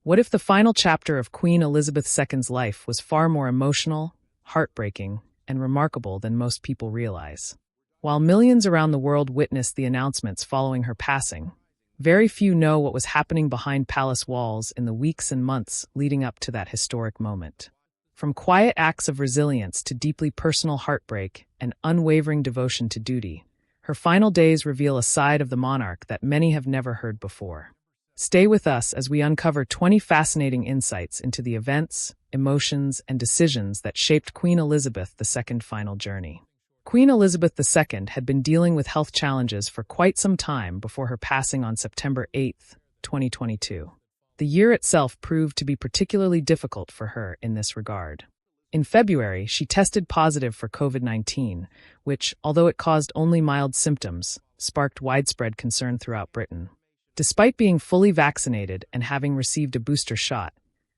What if the final chapter of Queen Elizabeth II's life was far more emotional, heartbreaking, and remarkable than most people realize? While millions around the world witnessed the announcements following her passing, very few know what was happening behind palace walls in the weeks and months leading up to that historic moment. From quiet acts of resilience to deeply personal heartbreak and unwavering devotion to duty, her final days reveal a side of the monarch that many have never heard before. Stay with us as we uncover 20 fascinating insights into the events, emotions, and decisions that shaped Queen Elizabeth II's final journey. Queen Elizabeth II had been dealing with health challenges for quite some time before her passing on September 8, 2022. The year itself proved to be particularly difficult for her in this regard. In February, she tested positive for COVID-19, which, although it caused only mild symptoms, sparked widespread concern throughout Britain. Despite being fully vaccinated and having received a booster shot,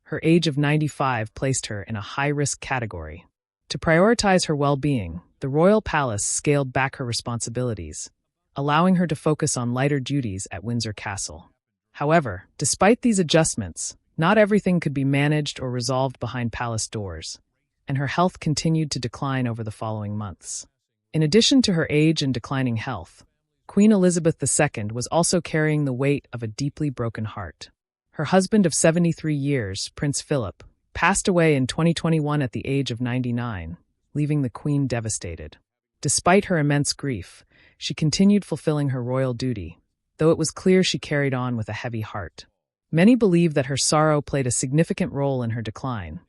her age of 95 placed her in a high-risk category. To prioritize her well-being, the royal palace scaled back her responsibilities, allowing her to focus on lighter duties at Windsor Castle. However, despite these adjustments, not everything could be managed or resolved behind palace doors, and her health continued to decline over the following months. In addition to her age and declining health, Queen Elizabeth II was also carrying the weight of a deeply broken heart. Her husband of 73 years, Prince Philip, passed away in 2021 at the age of 99, leaving the Queen devastated. Despite her immense grief, she continued fulfilling her royal duty, though it was clear she carried on with a heavy heart. Many believe that her sorrow played a significant role in her decline,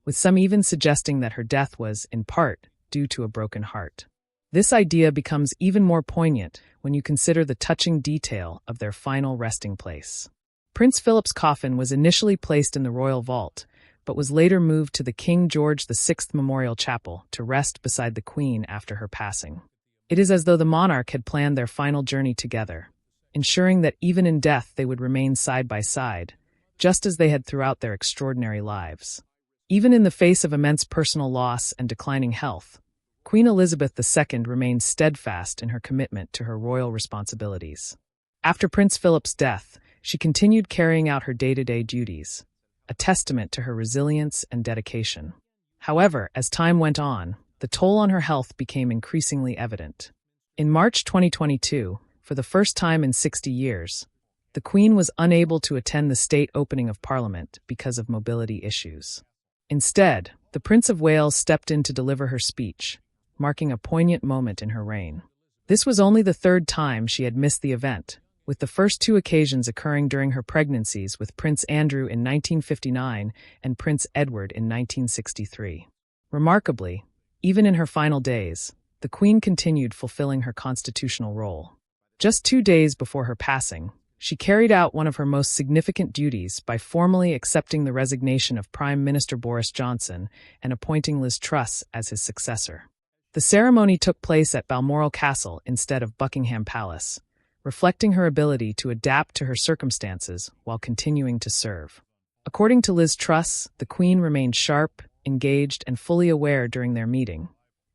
with some even suggesting that her death was, in part, due to a broken heart. This idea becomes even more poignant when you consider the touching detail of their final resting place. Prince Philip's coffin was initially placed in the royal vault, but was later moved to the King George VI Memorial Chapel to rest beside the Queen after her passing. It is as though the monarch had planned their final journey together, ensuring that even in death they would remain side by side, just as they had throughout their extraordinary lives. Even in the face of immense personal loss and declining health, Queen Elizabeth II remained steadfast in her commitment to her royal responsibilities. After Prince Philip's death, she continued carrying out her day-to-day duties, a testament to her resilience and dedication. However, as time went on, the toll on her health became increasingly evident. In March 2022, for the first time in 60 years, the Queen was unable to attend the state opening of Parliament because of mobility issues. Instead, the Prince of Wales stepped in to deliver her speech, marking a poignant moment in her reign. This was only the third time she had missed the event, with the first two occasions occurring during her pregnancies with Prince Andrew in 1959 and Prince Edward in 1963. Remarkably, even in her final days, the Queen continued fulfilling her constitutional role. Just 2 days before her passing, she carried out one of her most significant duties by formally accepting the resignation of Prime Minister Boris Johnson and appointing Liz Truss as his successor. The ceremony took place at Balmoral Castle instead of Buckingham Palace, reflecting her ability to adapt to her circumstances while continuing to serve. According to Liz Truss, the Queen remained sharp, engaged, and fully aware during their meeting,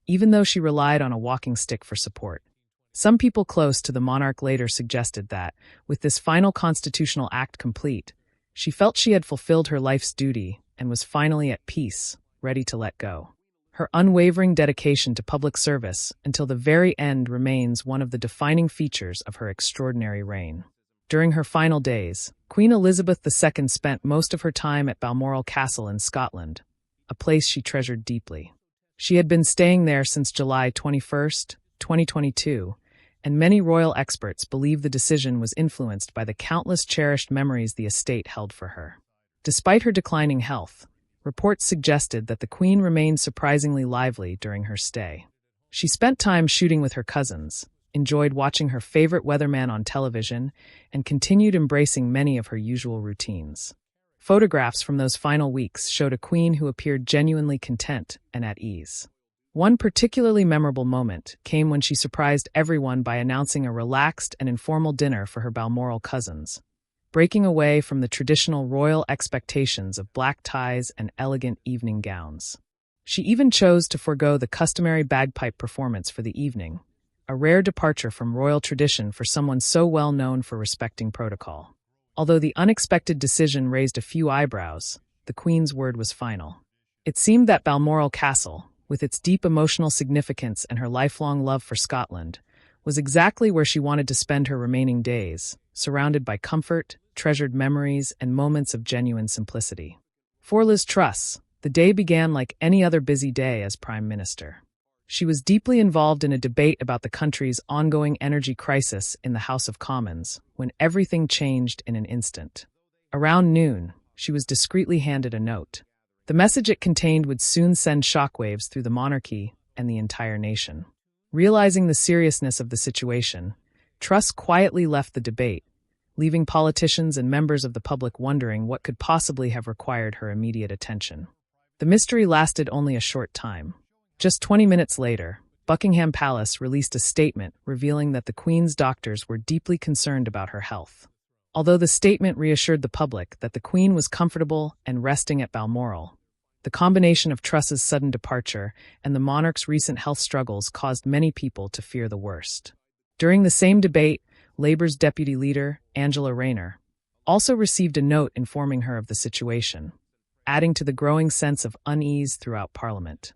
even though she relied on a walking stick for support. Some people close to the monarch later suggested that, with this final constitutional act complete, she felt she had fulfilled her life's duty and was finally at peace, ready to let go. Her unwavering dedication to public service until the very end remains one of the defining features of her extraordinary reign. During her final days, Queen Elizabeth II spent most of her time at Balmoral Castle in Scotland, a place she treasured deeply. She had been staying there since July 21, 2022, and many royal experts believe the decision was influenced by the countless cherished memories the estate held for her. Despite her declining health, reports suggested that the Queen remained surprisingly lively during her stay. She spent time shooting with her cousins, enjoyed watching her favorite weatherman on television, and continued embracing many of her usual routines. Photographs from those final weeks showed a Queen who appeared genuinely content and at ease. One particularly memorable moment came when she surprised everyone by announcing a relaxed and informal dinner for her Balmoral cousins, breaking away from the traditional royal expectations of black ties and elegant evening gowns. She even chose to forego the customary bagpipe performance for the evening, a rare departure from royal tradition for someone so well known for respecting protocol. Although the unexpected decision raised a few eyebrows, the Queen's word was final. It seemed that Balmoral Castle, with its deep emotional significance and her lifelong love for Scotland, was exactly where she wanted to spend her remaining days, surrounded by comfort, treasured memories, and moments of genuine simplicity. For Liz Truss, the day began like any other busy day as Prime Minister. She was deeply involved in a debate about the country's ongoing energy crisis in the House of Commons when everything changed in an instant. Around noon, she was discreetly handed a note. The message it contained would soon send shockwaves through the monarchy and the entire nation. Realizing the seriousness of the situation, Truss quietly left the debate, leaving politicians and members of the public wondering what could possibly have required her immediate attention. The mystery lasted only a short time. Just 20 minutes later, Buckingham Palace released a statement revealing that the Queen's doctors were deeply concerned about her health. Although the statement reassured the public that the Queen was comfortable and resting at Balmoral, the combination of Truss's sudden departure and the monarch's recent health struggles caused many people to fear the worst. During the same debate, Labour's deputy leader, Angela Rayner, also received a note informing her of the situation, adding to the growing sense of unease throughout Parliament.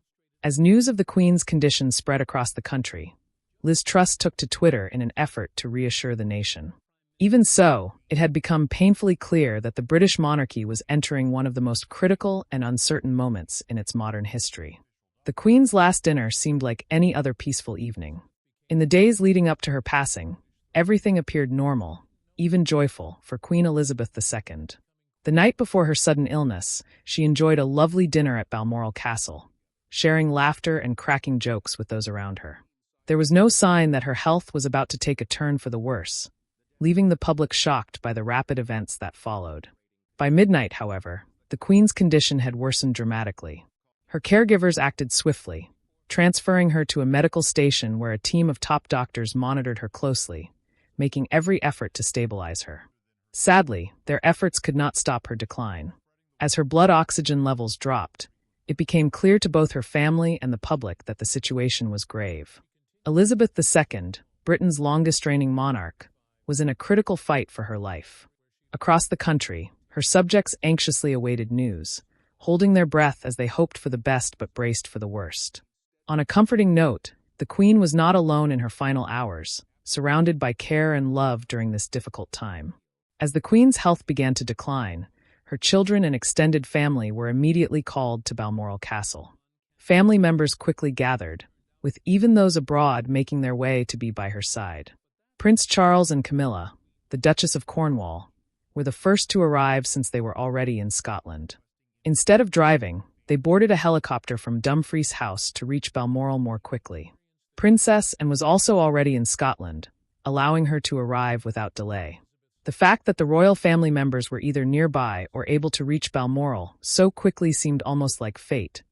As news of the Queen's condition spread across the country, Liz Truss took to Twitter in an effort to reassure the nation. Even so, it had become painfully clear that the British monarchy was entering one of the most critical and uncertain moments in its modern history. The Queen's last dinner seemed like any other peaceful evening. In the days leading up to her passing, everything appeared normal, even joyful, for Queen Elizabeth II. The night before her sudden illness, she enjoyed a lovely dinner at Balmoral Castle, sharing laughter and cracking jokes with those around her. There was no sign that her health was about to take a turn for the worse, leaving the public shocked by the rapid events that followed. By midnight, however, the Queen's condition had worsened dramatically. Her caregivers acted swiftly, transferring her to a medical station where a team of top doctors monitored her closely, making every effort to stabilize her. Sadly, their efforts could not stop her decline. As her blood oxygen levels dropped, it became clear to both her family and the public that the situation was grave. Elizabeth II, Britain's longest-reigning monarch, was in a critical fight for her life. Across the country, her subjects anxiously awaited news, holding their breath as they hoped for the best but braced for the worst. On a comforting note, the Queen was not alone in her final hours, surrounded by care and love during this difficult time. As the Queen's health began to decline, her children and extended family were immediately called to Balmoral Castle. Family members quickly gathered, with even those abroad making their way to be by her side. Prince Charles and Camilla, the Duchess of Cornwall, were the first to arrive since they were already in Scotland. Instead of driving, they boarded a helicopter from Dumfries House to reach Balmoral more quickly. Princess Anne was also already in Scotland, allowing her to arrive without delay. The fact that the royal family members were either nearby or able to reach Balmoral so quickly seemed almost like fate,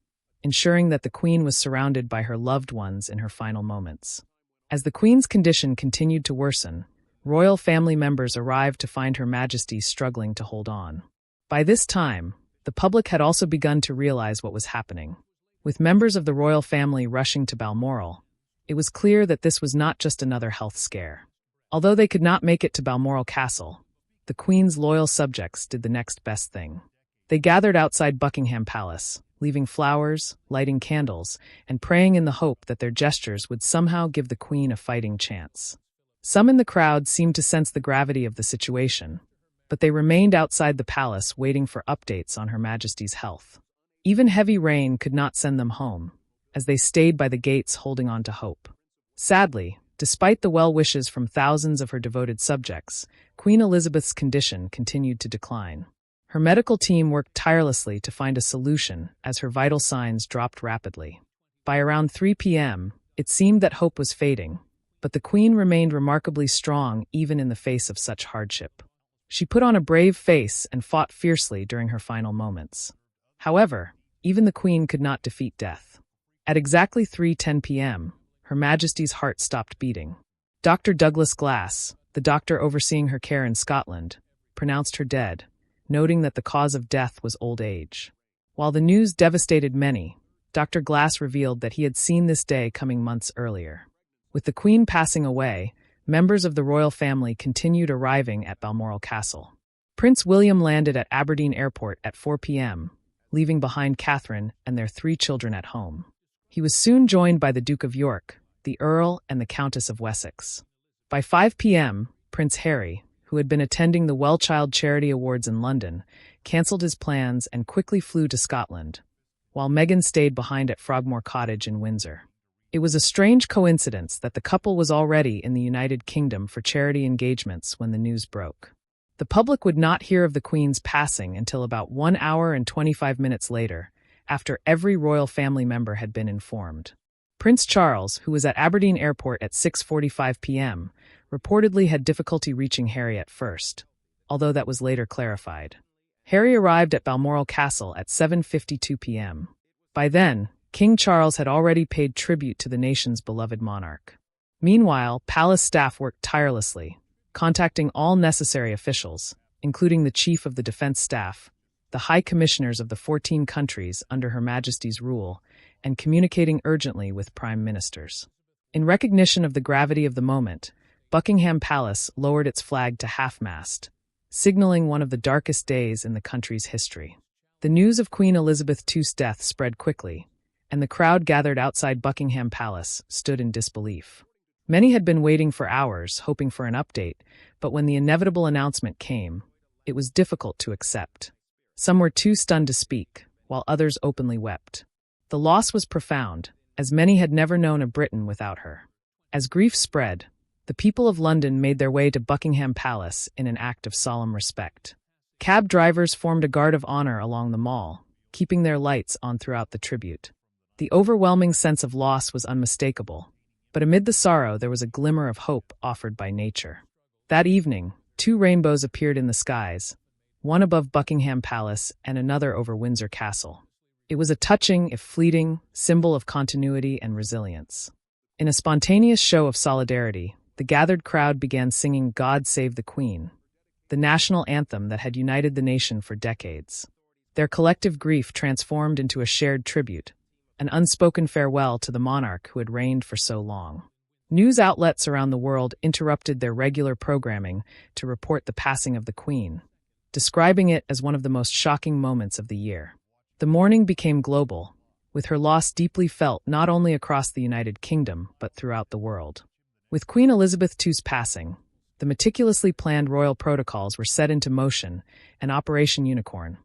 ensuring that the Queen was surrounded by her loved ones in her final moments. As the Queen's condition continued to worsen, royal family members arrived to find Her Majesty struggling to hold on. By this time, the public had also begun to realize what was happening. With members of the royal family rushing to Balmoral, it was clear that this was not just another health scare. Although they could not make it to Balmoral Castle, the Queen's loyal subjects did the next best thing. They gathered outside Buckingham Palace, leaving flowers, lighting candles, and praying in the hope that their gestures would somehow give the Queen a fighting chance. Some in the crowd seemed to sense the gravity of the situation, but they remained outside the palace waiting for updates on Her Majesty's health. Even heavy rain could not send them home, as they stayed by the gates holding on to hope. Sadly, despite the well-wishes from thousands of her devoted subjects, Queen Elizabeth's condition continued to decline. Her medical team worked tirelessly to find a solution as her vital signs dropped rapidly. By around 3 p.m., it seemed that hope was fading, but the Queen remained remarkably strong even in the face of such hardship. She put on a brave face and fought fiercely during her final moments. However, even the Queen could not defeat death. At exactly 3:10 p.m., Her Majesty's heart stopped beating. Dr. Douglas Glass, the doctor overseeing her care in Scotland, pronounced her dead, noting that the cause of death was old age. While the news devastated many, Dr. Glass revealed that he had seen this day coming months earlier. With the Queen passing away, members of the royal family continued arriving at Balmoral Castle. Prince William landed at Aberdeen Airport at 4 p.m., leaving behind Catherine and their 3 children at home. He was soon joined by the Duke of York, the Earl, and the Countess of Wessex. By 5 p.m., Prince Harry, who had been attending the Well-Child Charity Awards in London, cancelled his plans and quickly flew to Scotland, while Meghan stayed behind at Frogmore Cottage in Windsor. It was a strange coincidence that the couple was already in the United Kingdom for charity engagements when the news broke. The public would not hear of the Queen's passing until about 1 hour and 25 minutes later, after every royal family member had been informed. Prince Charles, who was at Aberdeen Airport at 6:45 p.m., reportedly had difficulty reaching Harry at first, although that was later clarified. Harry arrived at Balmoral Castle at 7:52 p.m. By then, King Charles had already paid tribute to the nation's beloved monarch. Meanwhile, palace staff worked tirelessly, contacting all necessary officials, including the Chief of the Defense Staff, the High Commissioners of the 14 countries under Her Majesty's rule, and communicating urgently with prime ministers. In recognition of the gravity of the moment, Buckingham Palace lowered its flag to half-mast, signaling one of the darkest days in the country's history. The news of Queen Elizabeth II's death spread quickly, and the crowd gathered outside Buckingham Palace stood in disbelief. Many had been waiting for hours, hoping for an update, but when the inevitable announcement came, it was difficult to accept. Some were too stunned to speak, while others openly wept. The loss was profound, as many had never known a Britain without her. As grief spread, the people of London made their way to Buckingham Palace in an act of solemn respect. Cab drivers formed a guard of honor along the Mall, keeping their lights on throughout the tribute. The overwhelming sense of loss was unmistakable, but amid the sorrow there was a glimmer of hope offered by nature. That evening, 2 rainbows appeared in the skies, one above Buckingham Palace and another over Windsor Castle. It was a touching, if fleeting, symbol of continuity and resilience. In a spontaneous show of solidarity, the gathered crowd began singing "God Save the Queen," the national anthem that had united the nation for decades. Their collective grief transformed into a shared tribute, an unspoken farewell to the monarch who had reigned for so long. News outlets around the world interrupted their regular programming to report the passing of the Queen, describing it as one of the most shocking moments of the year. The mourning became global, with her loss deeply felt not only across the United Kingdom but throughout the world. With Queen Elizabeth II's passing, the meticulously planned royal protocols were set into motion, and Operation Unicorn,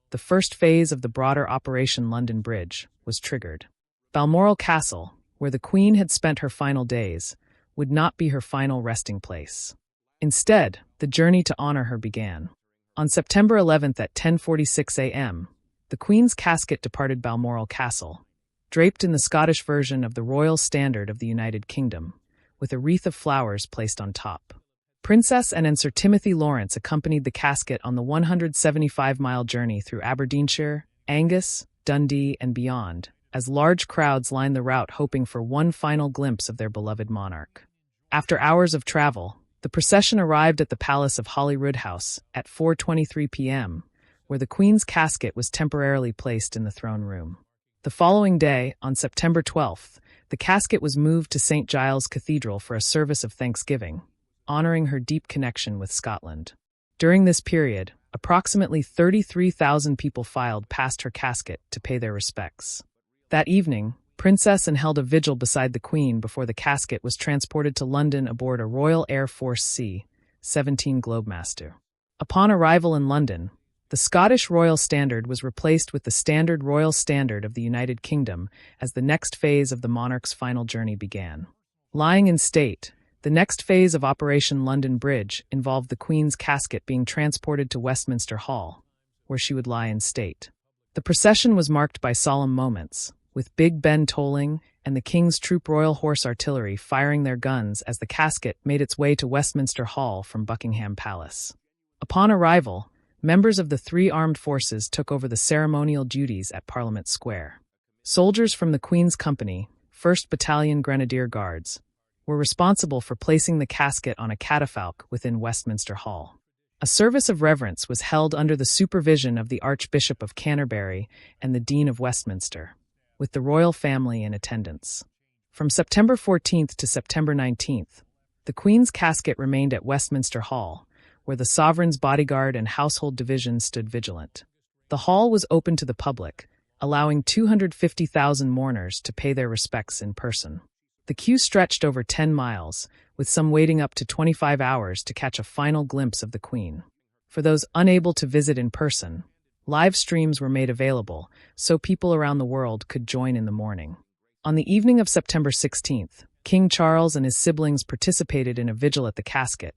the first phase of the broader Operation London Bridge, was triggered. Balmoral Castle, where the Queen had spent her final days, would not be her final resting place. Instead, the journey to honor her began. On September 11th at 10:46 a.m., the Queen's casket departed Balmoral Castle, draped in the Scottish version of the Royal Standard of the United Kingdom, with a wreath of flowers placed on top. Princess and Sir Timothy Lawrence accompanied the casket on the 175-mile journey through Aberdeenshire, Angus, Dundee, and beyond, as large crowds lined the route hoping for one final glimpse of their beloved monarch. After hours of travel, the procession arrived at the Palace of Holyrood House at 4:23 p.m., where the Queen's casket was temporarily placed in the throne room. The following day, on September 12th, the casket was moved to St. Giles Cathedral for a service of thanksgiving, honoring her deep connection with Scotland. During this period, approximately 33,000 people filed past her casket to pay their respects. That evening, Princess Anne held a vigil beside the Queen before the casket was transported to London aboard a Royal Air Force C-17 Globemaster. Upon arrival in London, the Scottish Royal Standard was replaced with the Standard Royal Standard of the United Kingdom as the next phase of the monarch's final journey began. Lying in state, the next phase of Operation London Bridge involved the Queen's casket being transported to Westminster Hall, where she would lie in state. The procession was marked by solemn moments, with Big Ben tolling and the King's Troop Royal Horse Artillery firing their guns as the casket made its way to Westminster Hall from Buckingham Palace. Upon arrival, members of the 3 armed forces took over the ceremonial duties at Parliament Square. Soldiers from the Queen's Company, 1st Battalion Grenadier Guards, were responsible for placing the casket on a catafalque within Westminster Hall. A service of reverence was held under the supervision of the Archbishop of Canterbury and the Dean of Westminster, with the royal family in attendance. From September 14th to September 19th, the Queen's casket remained at Westminster Hall, where the sovereign's bodyguard and household division stood vigilant. The hall was open to the public, allowing 250,000 mourners to pay their respects in person. The queue stretched over 10 miles, with some waiting up to 25 hours to catch a final glimpse of the Queen. For those unable to visit in person, live streams were made available so people around the world could join in the mourning. On the evening of September 16th, King Charles and his siblings participated in a vigil at the casket,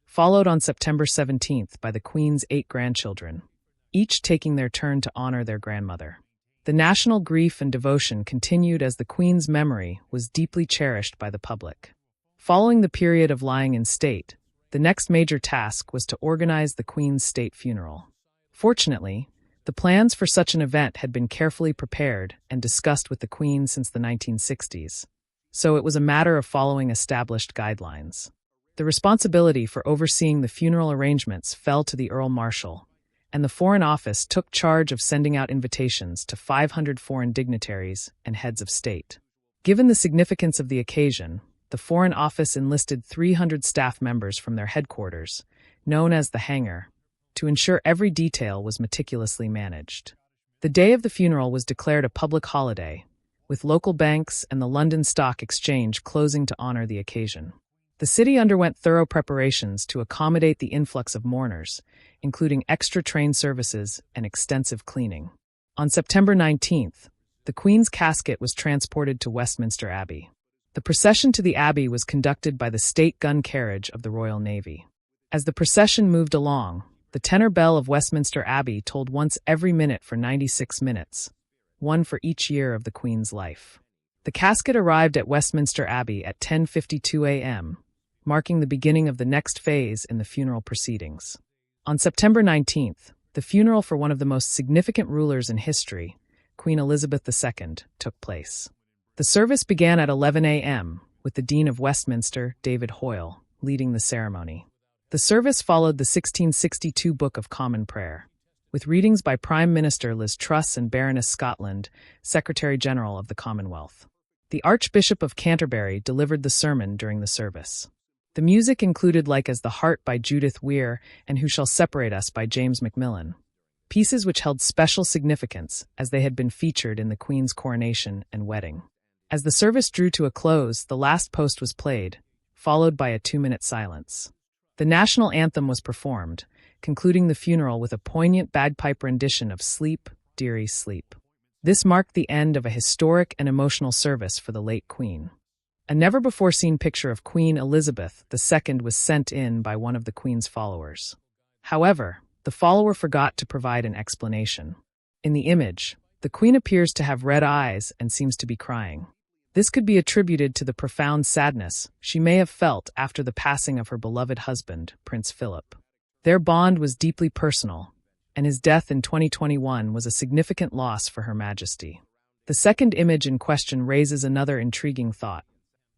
followed on September 17th by the Queen's 8 grandchildren, each taking their turn to honor their grandmother. The national grief and devotion continued as the Queen's memory was deeply cherished by the public. Following the period of lying in state, the next major task was to organize the Queen's state funeral. Fortunately, the plans for such an event had been carefully prepared and discussed with the Queen since the 1960s, so it was a matter of following established guidelines. The responsibility for overseeing the funeral arrangements fell to the Earl Marshal, and the Foreign Office took charge of sending out invitations to 500 foreign dignitaries and heads of state. Given the significance of the occasion, the Foreign Office enlisted 300 staff members from their headquarters, known as the hangar, to ensure every detail was meticulously managed. The day of the funeral was declared a public holiday, with local banks and the London Stock Exchange closing to honor the occasion. The city underwent thorough preparations to accommodate the influx of mourners, including extra train services and extensive cleaning. On September 19th, the Queen's casket was transported to Westminster Abbey. The procession to the Abbey was conducted by the state gun carriage of the Royal Navy. As the procession moved along, the tenor bell of Westminster Abbey tolled once every minute for 96 minutes, one for each year of the Queen's life. The casket arrived at Westminster Abbey at 10:52 a.m., marking the beginning of the next phase in the funeral proceedings. On September 19th, the funeral for one of the most significant rulers in history, Queen Elizabeth II, took place. The service began at 11 a.m., with the Dean of Westminster, David Hoyle, leading the ceremony. The service followed the 1662 Book of Common Prayer, with readings by Prime Minister Liz Truss and Baroness Scotland, Secretary-General of the Commonwealth. The Archbishop of Canterbury delivered the sermon during the service. The music included Like as the Heart by Judith Weir and Who Shall Separate Us by James Macmillan, pieces which held special significance as they had been featured in the Queen's coronation and wedding. As the service drew to a close, the last post was played, followed by a 2-minute silence. The national anthem was performed, concluding the funeral with a poignant bagpipe rendition of Sleep, Dearie, Sleep. This marked the end of a historic and emotional service for the late Queen. A never-before-seen picture of Queen Elizabeth II was sent in by one of the Queen's followers. However, the follower forgot to provide an explanation. In the image, the Queen appears to have red eyes and seems to be crying. This could be attributed to the profound sadness she may have felt after the passing of her beloved husband, Prince Philip. Their bond was deeply personal, and his death in 2021 was a significant loss for Her Majesty. The second image in question raises another intriguing thought.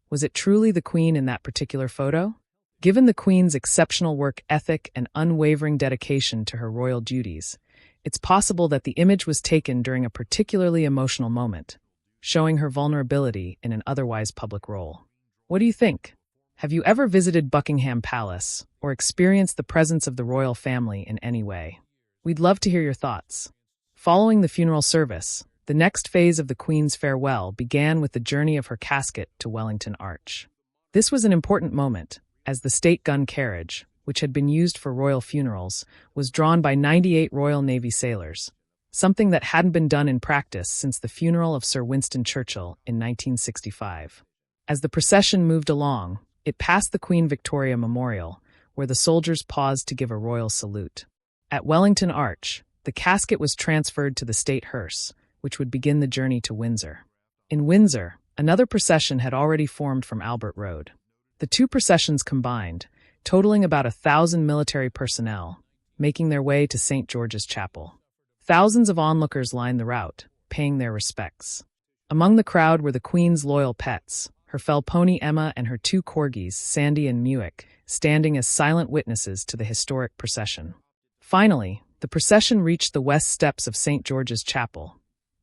Was it truly the Queen in that particular photo? Given the Queen's exceptional work ethic and unwavering dedication to her royal duties, it's possible that the image was taken during a particularly emotional moment, showing her vulnerability in an otherwise public role. What do you think? Have you ever visited Buckingham Palace or experienced the presence of the royal family in any way? We'd love to hear your thoughts. Following the funeral service, the next phase of the Queen's farewell began with the journey of her casket to Wellington Arch. This was an important moment, as the state gun carriage, which had been used for royal funerals, was drawn by 98 Royal Navy sailors, something that hadn't been done in practice since the funeral of Sir Winston Churchill in 1965. As the procession moved along, it passed the Queen Victoria Memorial, where the soldiers paused to give a royal salute. At Wellington Arch, the casket was transferred to the state hearse, which would begin the journey to Windsor. In Windsor, another procession had already formed from Albert Road. The two processions combined, totaling about 1,000 military personnel, making their way to St. George's Chapel. Thousands of onlookers lined the route, paying their respects. Among the crowd were the Queen's loyal pets, her fell pony Emma and her 2 corgis, Sandy and Muick, standing as silent witnesses to the historic procession. Finally, the procession reached the west steps of St. George's Chapel,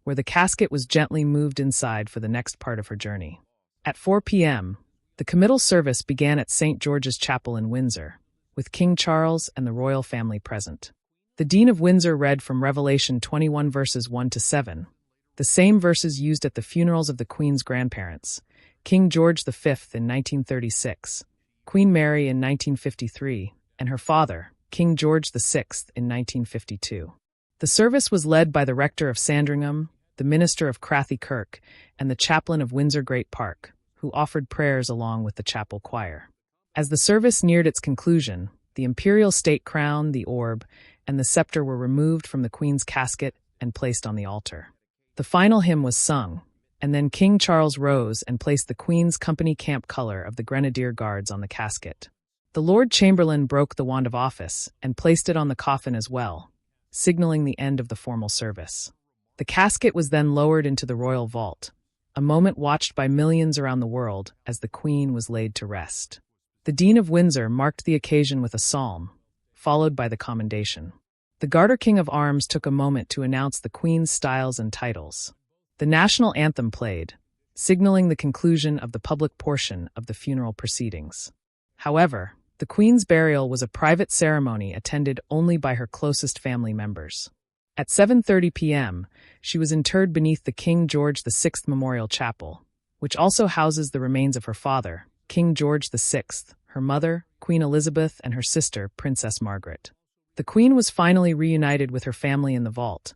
where the casket was gently moved inside for the next part of her journey. At 4 p.m., the committal service began at St. George's Chapel in Windsor, with King Charles and the royal family present. The Dean of Windsor read from Revelation 21 verses 1 to 7, the same verses used at the funerals of the Queen's grandparents, King George V in 1936, Queen Mary in 1953, and her father, King George VI in 1952. The service was led by the rector of Sandringham, the minister of Crathy Kirk, and the chaplain of Windsor Great Park, who offered prayers along with the chapel choir. As the service neared its conclusion, the imperial state crown, the orb, and the scepter were removed from the Queen's casket and placed on the altar. The final hymn was sung, and then King Charles rose and placed the Queen's company camp color of the Grenadier Guards on the casket. The Lord Chamberlain broke the wand of office and placed it on the coffin as well, signaling the end of the formal service. The casket was then lowered into the royal vault, a moment watched by millions around the world as the Queen was laid to rest. The Dean of Windsor marked the occasion with a psalm, followed by the commendation. The Garter King of Arms took a moment to announce the Queen's styles and titles. The national anthem played, signaling the conclusion of the public portion of the funeral proceedings. However, the Queen's burial was a private ceremony attended only by her closest family members. At 7:30 p.m., she was interred beneath the King George VI Memorial Chapel, which also houses the remains of her father, King George VI, her mother, Queen Elizabeth, and her sister, Princess Margaret. The Queen was finally reunited with her family in the vault,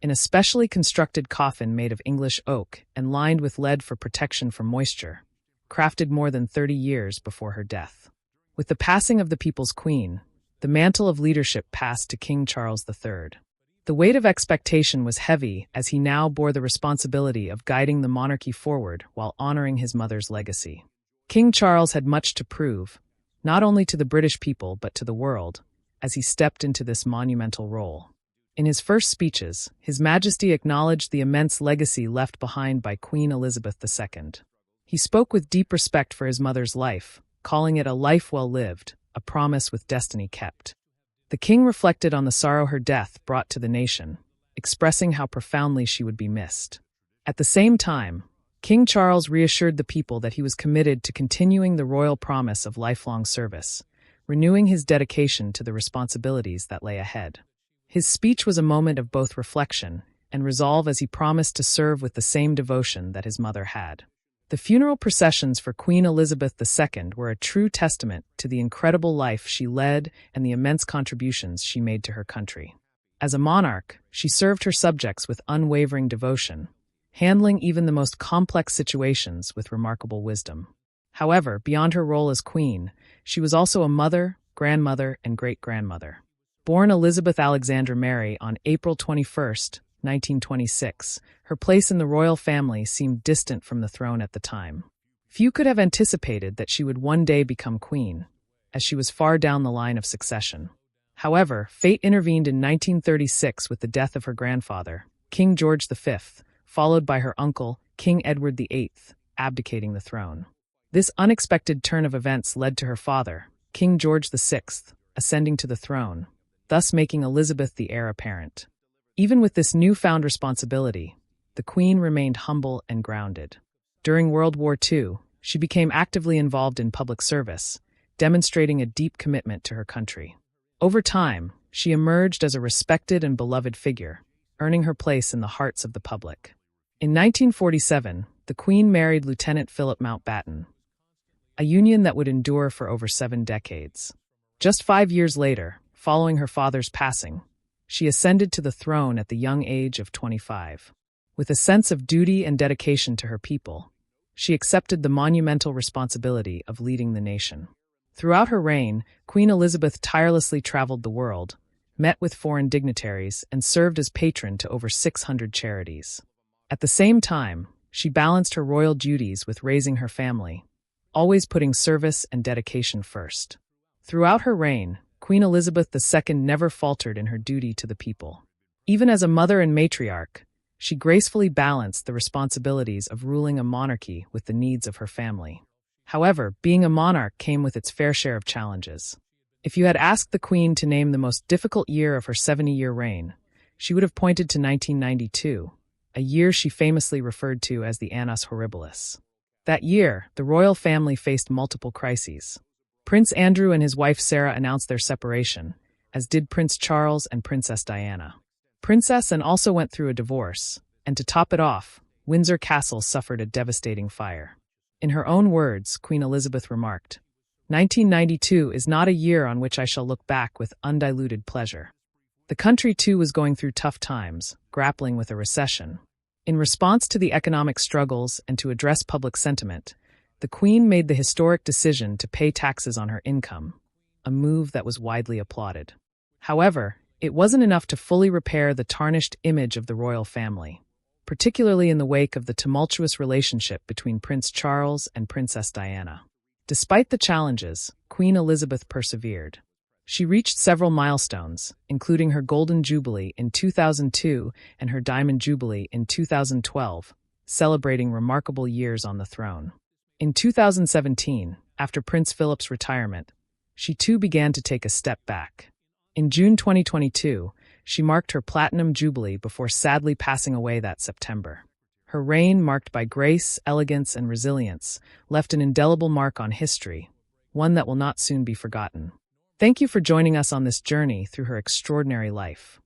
in a specially constructed coffin made of English oak and lined with lead for protection from moisture, crafted more than 30 years before her death. With the passing of the people's queen, the mantle of leadership passed to King Charles III. The weight of expectation was heavy as he now bore the responsibility of guiding the monarchy forward while honoring his mother's legacy. King Charles had much to prove, not only to the British people but to the world, as he stepped into this monumental role. In his first speeches, His Majesty acknowledged the immense legacy left behind by Queen Elizabeth II. He spoke with deep respect for his mother's life, calling it a life well lived, a promise with destiny kept. The king reflected on the sorrow her death brought to the nation, expressing how profoundly she would be missed. At the same time, King Charles reassured the people that he was committed to continuing the royal promise of lifelong service, renewing his dedication to the responsibilities that lay ahead. His speech was a moment of both reflection and resolve as he promised to serve with the same devotion that his mother had. The funeral processions for Queen Elizabeth II were a true testament to the incredible life she led and the immense contributions she made to her country. As a monarch, she served her subjects with unwavering devotion, handling even the most complex situations with remarkable wisdom. However, beyond her role as queen, she was also a mother, grandmother, and great-grandmother. Born Elizabeth Alexandra Mary on April 21, 1926, her place in the royal family seemed distant from the throne at the time. Few could have anticipated that she would one day become queen, as she was far down the line of succession. However, fate intervened in 1936 with the death of her grandfather, King George V, followed by her uncle, King Edward VIII, abdicating the throne. This unexpected turn of events led to her father, King George VI, ascending to the throne, thus making Elizabeth the heir apparent. Even with this newfound responsibility, the Queen remained humble and grounded. During World War II, she became actively involved in public service, demonstrating a deep commitment to her country. Over time, she emerged as a respected and beloved figure, earning her place in the hearts of the public. In 1947, the Queen married Lieutenant Philip Mountbatten, a union that would endure for over 7 decades. Just 5 years later, following her father's passing, she ascended to the throne at the young age of 25. With a sense of duty and dedication to her people, she accepted the monumental responsibility of leading the nation. Throughout her reign, Queen Elizabeth tirelessly traveled the world, met with foreign dignitaries, and served as patron to over 600 charities. At the same time, she balanced her royal duties with raising her family, always putting service and dedication first. Throughout her reign, Queen Elizabeth II never faltered in her duty to the people. Even as a mother and matriarch, she gracefully balanced the responsibilities of ruling a monarchy with the needs of her family. However, being a monarch came with its fair share of challenges. If you had asked the Queen to name the most difficult year of her 70-year reign, she would have pointed to 1992, a year she famously referred to as the Annus Horribilis. That year, the royal family faced multiple crises. Prince Andrew and his wife Sarah announced their separation, as did Prince Charles and Princess Diana. Princess Anne also went through a divorce, and to top it off, Windsor Castle suffered a devastating fire. In her own words, Queen Elizabeth remarked, "1992 is not a year on which I shall look back with undiluted pleasure." The country too was going through tough times, grappling with a recession. In response to the economic struggles and to address public sentiment, the Queen made the historic decision to pay taxes on her income, a move that was widely applauded. However, it wasn't enough to fully repair the tarnished image of the royal family, particularly in the wake of the tumultuous relationship between Prince Charles and Princess Diana. Despite the challenges, Queen Elizabeth persevered. She reached several milestones, including her Golden Jubilee in 2002 and her Diamond Jubilee in 2012, celebrating remarkable years on the throne. In 2017, after Prince Philip's retirement, she too began to take a step back. In June 2022, she marked her Platinum Jubilee before sadly passing away that September. Her reign, marked by grace, elegance, and resilience, left an indelible mark on history, one that will not soon be forgotten. Thank you for joining us on this journey through her extraordinary life.